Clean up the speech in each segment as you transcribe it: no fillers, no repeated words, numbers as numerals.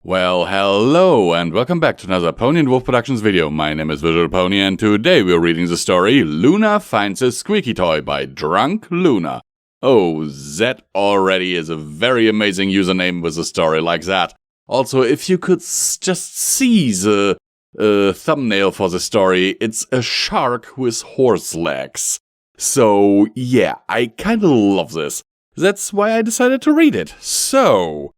Well, hello and welcome back to another Pony&Wolf Productions video. My name is Visual Pony and today we're reading the story Luna Finds a Squeaky Toy by Drunk Luna. Oh, that already is a very amazing username with a story like that. Also, if you could just see the thumbnail for the story, it's a shark with horse legs. So, yeah, I kinda love this. That's why I decided to read it. So,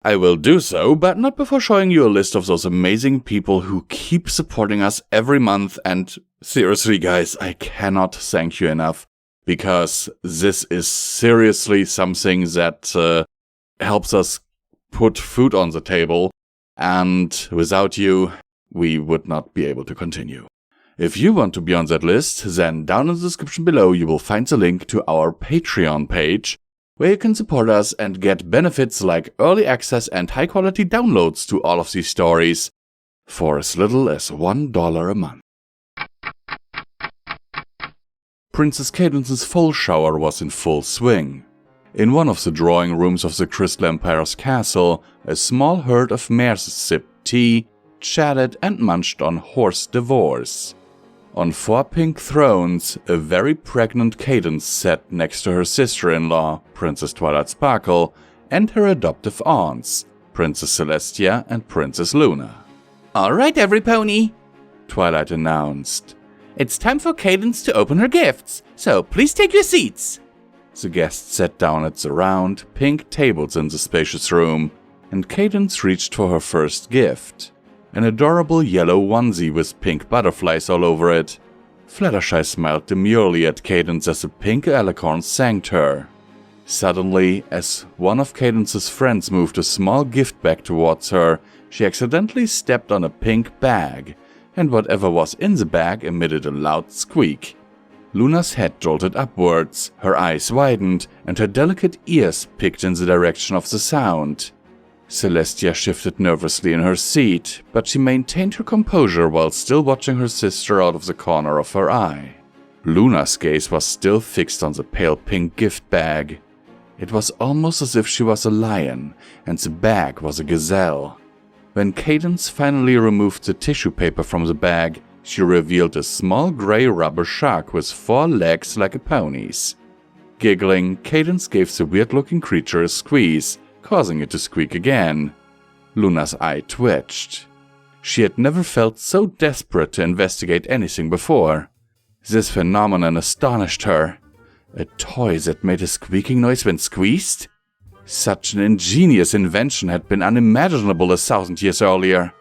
I will do so, but not before showing you a list of those amazing people who keep supporting us every month, and seriously guys, I cannot thank you enough, because this is seriously something that helps us put food on the table, and without you, we would not be able to continue. If you want to be on that list, then down in the description below you will find the link to our Patreon page, where you can support us and get benefits like early access and high-quality downloads to all of these stories for as little as $1 a month. Princess Cadence's fall shower was in full swing. In one of the drawing rooms of the Crystal Empire's castle, a small herd of mares sipped tea, chatted and munched on horse divorce. On 4 pink thrones, a very pregnant Cadence sat next to her sister-in-law, Princess Twilight Sparkle, and her adoptive aunts, Princess Celestia and Princess Luna. "Alright, every pony," Twilight announced. "It's time for Cadence to open her gifts, so please take your seats." The guests sat down at the round, pink tables in the spacious room, and Cadence reached for her first gift. An adorable yellow onesie with pink butterflies all over it. Fluttershy smiled demurely at Cadence as the pink alicorn thanked her. Suddenly, as one of Cadence's friends moved a small gift bag towards her, she accidentally stepped on a pink bag, and whatever was in the bag emitted a loud squeak. Luna's head jolted upwards, her eyes widened, and her delicate ears picked in the direction of the sound. Celestia shifted nervously in her seat, but she maintained her composure while still watching her sister out of the corner of her eye. Luna's gaze was still fixed on the pale pink gift bag. It was almost as if she was a lion, and the bag was a gazelle. When Cadence finally removed the tissue paper from the bag, she revealed a small grey rubber shark with 4 legs like a pony's. Giggling, Cadence gave the weird-looking creature a squeeze, causing it to squeak again. Luna's eye twitched. She had never felt so desperate to investigate anything before. This phenomenon astonished her. A toy that made a squeaking noise when squeezed? Such an ingenious invention had been unimaginable 1,000 years earlier.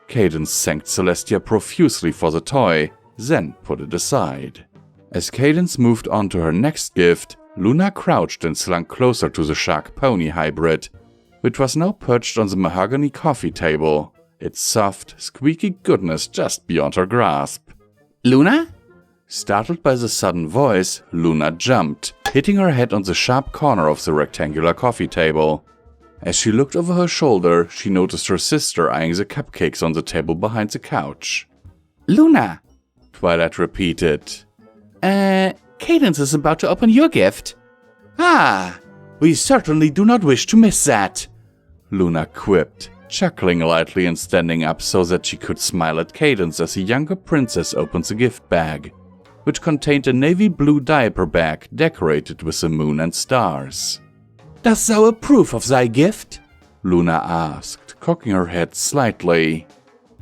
Cadence thanked Celestia profusely for the toy, then put it aside. As Cadence moved on to her next gift, Luna crouched and slunk closer to the shark-pony hybrid, which was now perched on the mahogany coffee table, its soft, squeaky goodness just beyond her grasp. "Luna?" Startled by the sudden voice, Luna jumped, hitting her head on the sharp corner of the rectangular coffee table. As she looked over her shoulder, she noticed her sister eyeing the cupcakes on the table behind the couch. "Luna," Twilight repeated. Cadence is about to open your gift." "Ah, we certainly do not wish to miss that," Luna quipped, chuckling lightly and standing up so that she could smile at Cadence as the younger princess opened the gift bag, which contained a navy blue diaper bag decorated with the moon and stars. "Dost thou approve of thy gift?" Luna asked, cocking her head slightly.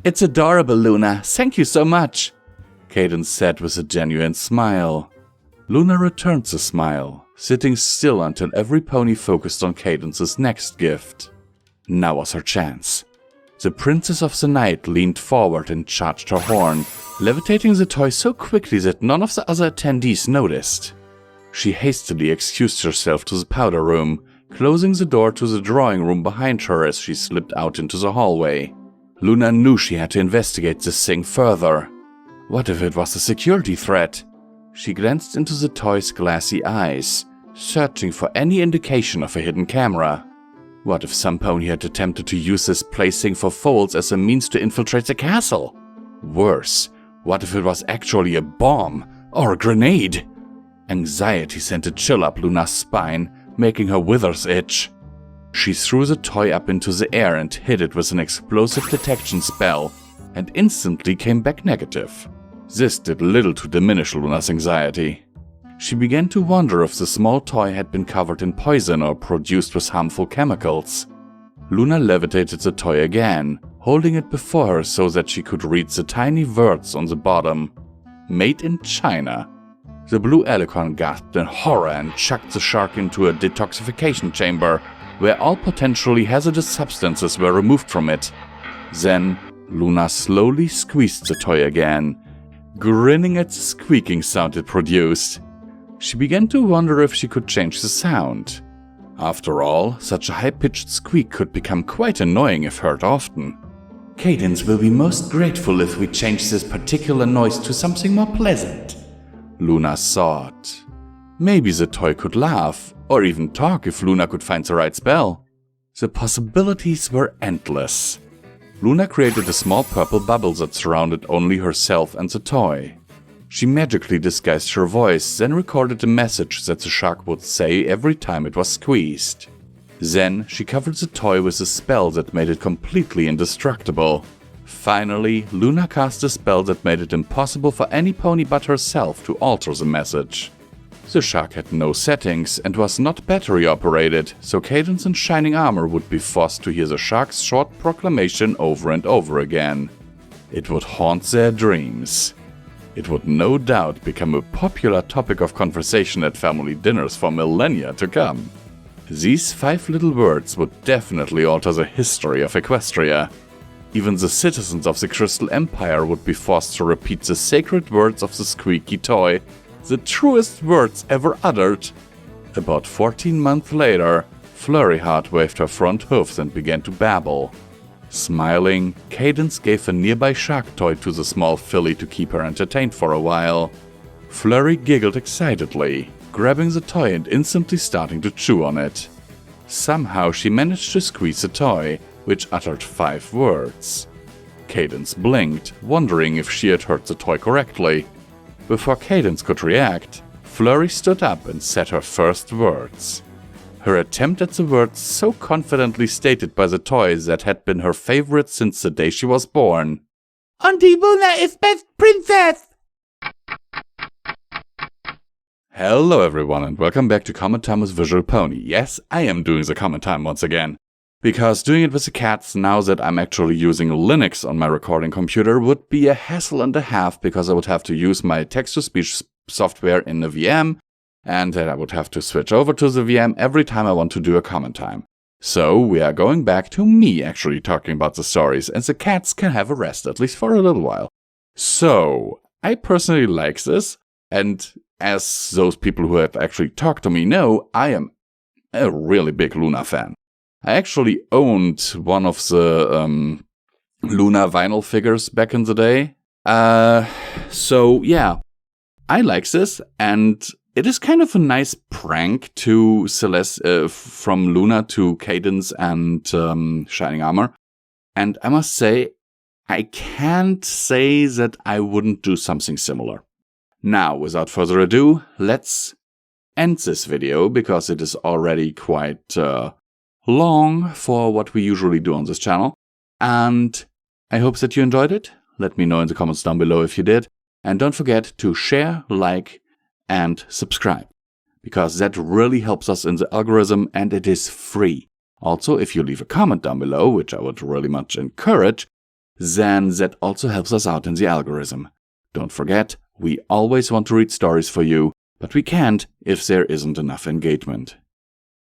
"It's adorable, Luna. Thank you so much," Cadence said with a genuine smile. Luna returned the smile, sitting still until every pony focused on Cadence's next gift. Now was her chance. The Princess of the Night leaned forward and charged her horn, levitating the toy so quickly that none of the other attendees noticed. She hastily excused herself to the powder room, closing the door to the drawing room behind her as she slipped out into the hallway. Luna knew she had to investigate this thing further. What if it was a security threat? She glanced into the toy's glassy eyes, searching for any indication of a hidden camera. What if some pony had attempted to use this plaything for foals as a means to infiltrate the castle? Worse, what if it was actually a bomb or a grenade? Anxiety sent a chill up Luna's spine, making her withers itch. She threw the toy up into the air and hit it with an explosive detection spell, and instantly came back negative. This did little to diminish Luna's anxiety. She began to wonder if the small toy had been covered in poison or produced with harmful chemicals. Luna levitated the toy again, holding it before her so that she could read the tiny words on the bottom. Made in China. The blue alicorn gasped in horror and chucked the shark into a detoxification chamber, where all potentially hazardous substances were removed from it. Then, Luna slowly squeezed the toy again, grinning at the squeaking sound it produced. She began to wonder if she could change the sound. After all, such a high-pitched squeak could become quite annoying if heard often. Cadence will be most grateful if we change this particular noise to something more pleasant, Luna thought. Maybe the toy could laugh, or even talk if Luna could find the right spell. The possibilities were endless. Luna created a small purple bubble that surrounded only herself and the toy. She magically disguised her voice, then recorded a message that the shark would say every time it was squeezed. Then she covered the toy with a spell that made it completely indestructible. Finally, Luna cast a spell that made it impossible for any pony but herself to alter the message. The shark had no settings and was not battery operated, so Cadence and Shining Armor would be forced to hear the shark's short proclamation over and over again. It would haunt their dreams. It would no doubt become a popular topic of conversation at family dinners for millennia to come. These 5 little words would definitely alter the history of Equestria. Even the citizens of the Crystal Empire would be forced to repeat the sacred words of the squeaky toy, the truest words ever uttered. About 14 months later, Flurryheart waved her front hoofs and began to babble. Smiling, Cadence gave a nearby shark toy to the small filly to keep her entertained for a while. Flurry giggled excitedly, grabbing the toy and instantly starting to chew on it. Somehow she managed to squeeze the toy, which uttered 5 words. Cadence blinked, wondering if she had heard the toy correctly. Before Cadence could react, Flurry stood up and said her first words. Her attempt at the words so confidently stated by the toy that had been her favorite since the day she was born. Auntie Luna is best princess! Hello everyone and welcome back to Comment Time with Visual Pony. Yes, I am doing the comment time once again. Because doing it with the cats now that I'm actually using Linux on my recording computer would be a hassle and a half, because I would have to use my text-to-speech software in the VM, and then I would have to switch over to the VM every time I want to do a comment time. So we are going back to me actually talking about the stories, and the cats can have a rest, at least for a little while. So, I personally like this, and as those people who have actually talked to me know, I am a really big Luna fan. I actually owned one of the Luna vinyl figures back in the day. So yeah, I like this, and it is kind of a nice prank to Celeste, from Luna to Cadence and Shining Armor. And I must say, I can't say that I wouldn't do something similar. Now, without further ado, let's end this video, because it is already quite long for what we usually do on this channel, and I hope that you enjoyed it. Let me know in the comments down below if you did, and don't forget to share, like, and subscribe, because that really helps us in the algorithm and it is free. Also, if you leave a comment down below, which I would really much encourage, then that also helps us out in the algorithm. Don't forget, we always want to read stories for you, but we can't if there isn't enough engagement.